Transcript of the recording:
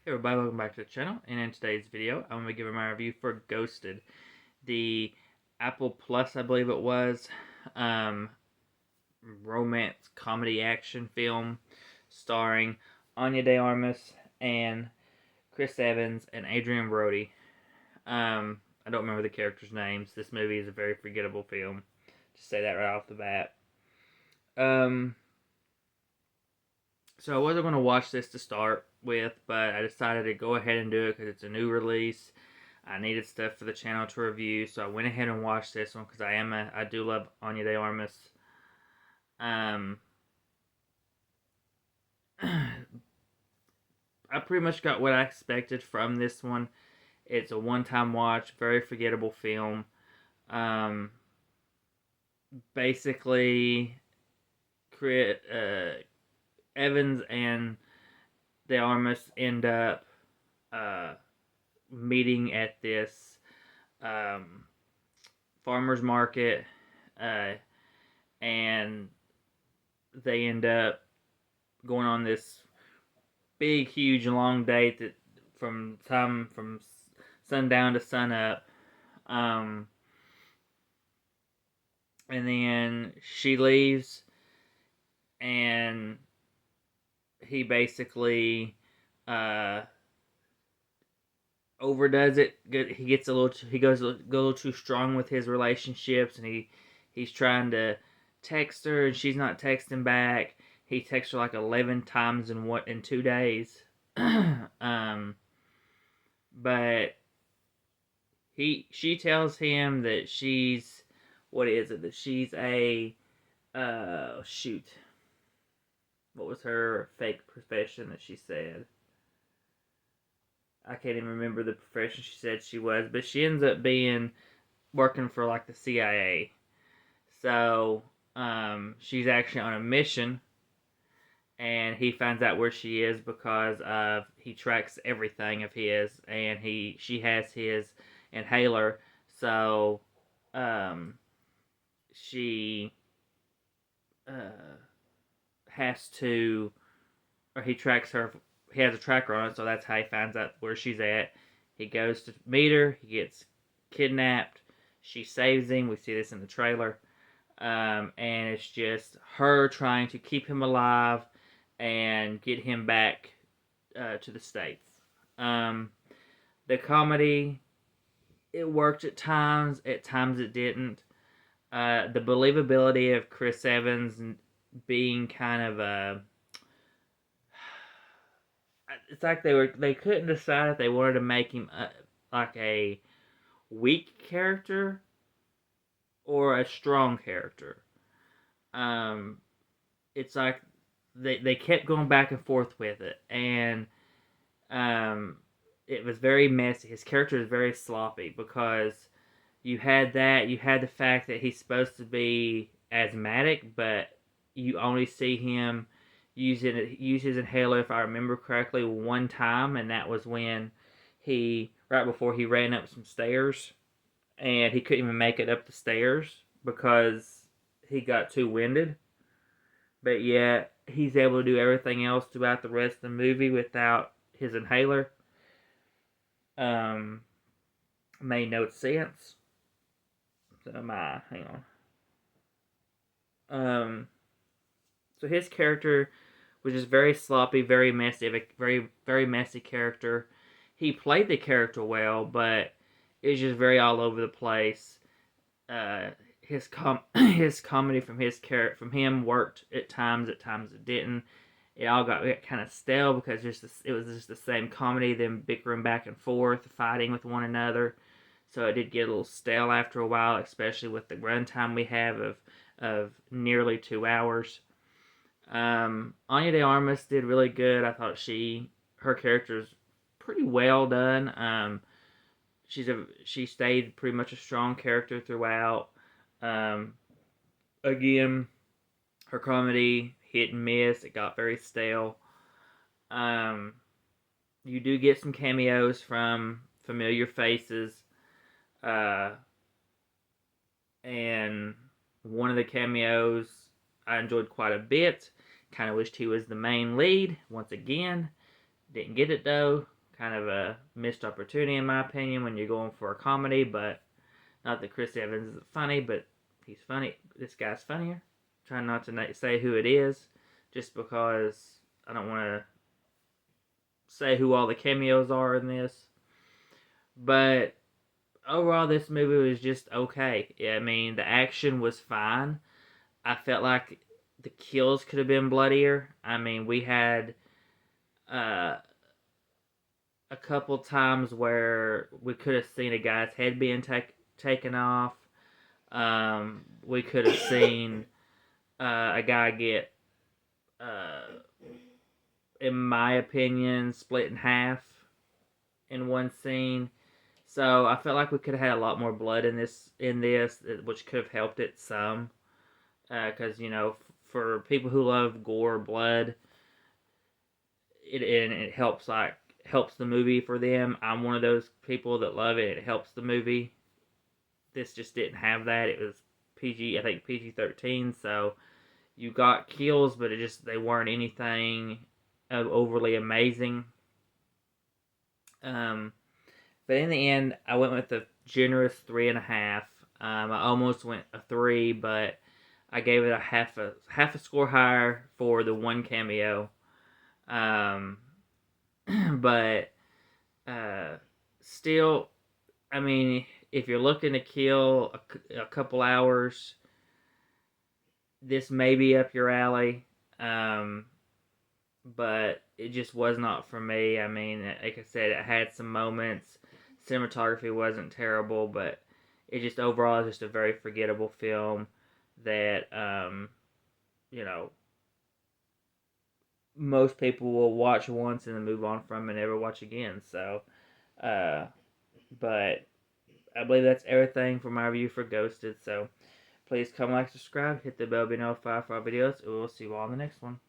Hey everybody, welcome back to the channel, and in today's video, I'm going to be giving my review for Ghosted, the Apple Plus, I believe it was, um, romance comedy action film starring Anya de Armas and Chris Evans and Adrian Brody. I don't remember the characters' names. This movie is a very forgettable film. Just say that right off the bat. Um, so I wasn't going to watch this to start with, but I decided to go ahead and do it because it's a new release. I needed stuff for the channel to review, so I went ahead and watched this one because I do love Anya de Armas. Um, I pretty much got what I expected from this one. It's a one-time watch, very forgettable film. Um, basically, Evans and de Armas end up uh, meeting at this um, farmer's market, uh, and they end up going on this big, huge, long date that from sundown to sunup. Um, and then she leaves, and he basically uh, overdoes it. He gets a little. He goes a little too strong with his relationships, and he's trying to text her, and she's not texting back. He texts her like 11 times in 2 days. um, but she tells him that she's what is it? That she's a shoot. What was her fake profession that she said? I can't even remember the profession she said she was, but she ends up being working for like the CIA. So she's actually on a mission, and he finds out where she is because of he tracks everything of his, and she has his inhaler. So um, she uh, has to, or he tracks her. He has a tracker on it, so that's how he finds out where she's at. He goes to meet her. He gets kidnapped. She saves him. We see this in the trailer. And it's just her trying to keep him alive and get him back to the States. Um, the comedy, it worked at times it didn't. The believability of Chris Evans being kind of a it's like they couldn't decide if they wanted to make him like a weak character or a strong character. Um, it's like they kept going back and forth with it, and um, it was very messy. His character is very sloppy because you had the fact that he's supposed to be asthmatic, but you only see him use his inhaler, if I remember correctly, one time, and that was when he right before he ran up some stairs, and he couldn't even make it up the stairs because he got too winded. But yet he's able to do everything else throughout the rest of the movie without his inhaler. Um, made no sense. So hang on. Um, so his character was just very sloppy, very messy, very messy character. He played the character well, but it's just very all over the place. His comedy from him worked at times it didn't. It all got kind of stale because it was just the same comedy, them bickering back and forth, fighting with one another. So it did get a little stale after a while, especially with the runtime we have of nearly 2 hours. Anya de Armas did really good. I thought her character is pretty well done. She stayed pretty much a strong character throughout. Um, again, her comedy hit and miss. It got very stale. Um, you do get some cameos from familiar faces, uh, and one of the cameos I enjoyed quite a bit. Kind of wished he was the main lead once again. Didn't get it though. kind of a missed opportunity in my opinion when you're going for a comedy. But not that Chris Evans isn't funny, but he's funny. This guy's funnier. Trying not to say who it is, just because I don't want to say who all the cameos are in this. But overall, this movie was just okay. I mean, the action was fine. I felt like the kills could have been bloodier. I mean, we had uh, a couple times where we could have seen a guy's head being taken off. We could have seen a guy get, uh, in my opinion, split in half in one scene. So I felt like we could have had a lot more blood in this, which could have helped it some. Because for people who love gore, blood, it helps the movie for them. I'm one of those people that love it. It helps the movie. This just didn't have that. It was PG, I think PG-13. So you got kills, but they weren't anything overly amazing. But in the end, I went with a generous 3.5. I almost went a 3, but I gave it a half a score higher for the one cameo. But still, I mean, if you're looking to kill a couple hours, this may be up your alley. But it just was not for me. I mean, like I said, it had some moments. Cinematography wasn't terrible, but it just overall is just a very forgettable film that most people will watch once and then move on from and never watch again. So, but I believe that's everything for my review for Ghosted. So please come like, subscribe, hit the bell, be notified for our videos, and we'll see you all in the next one.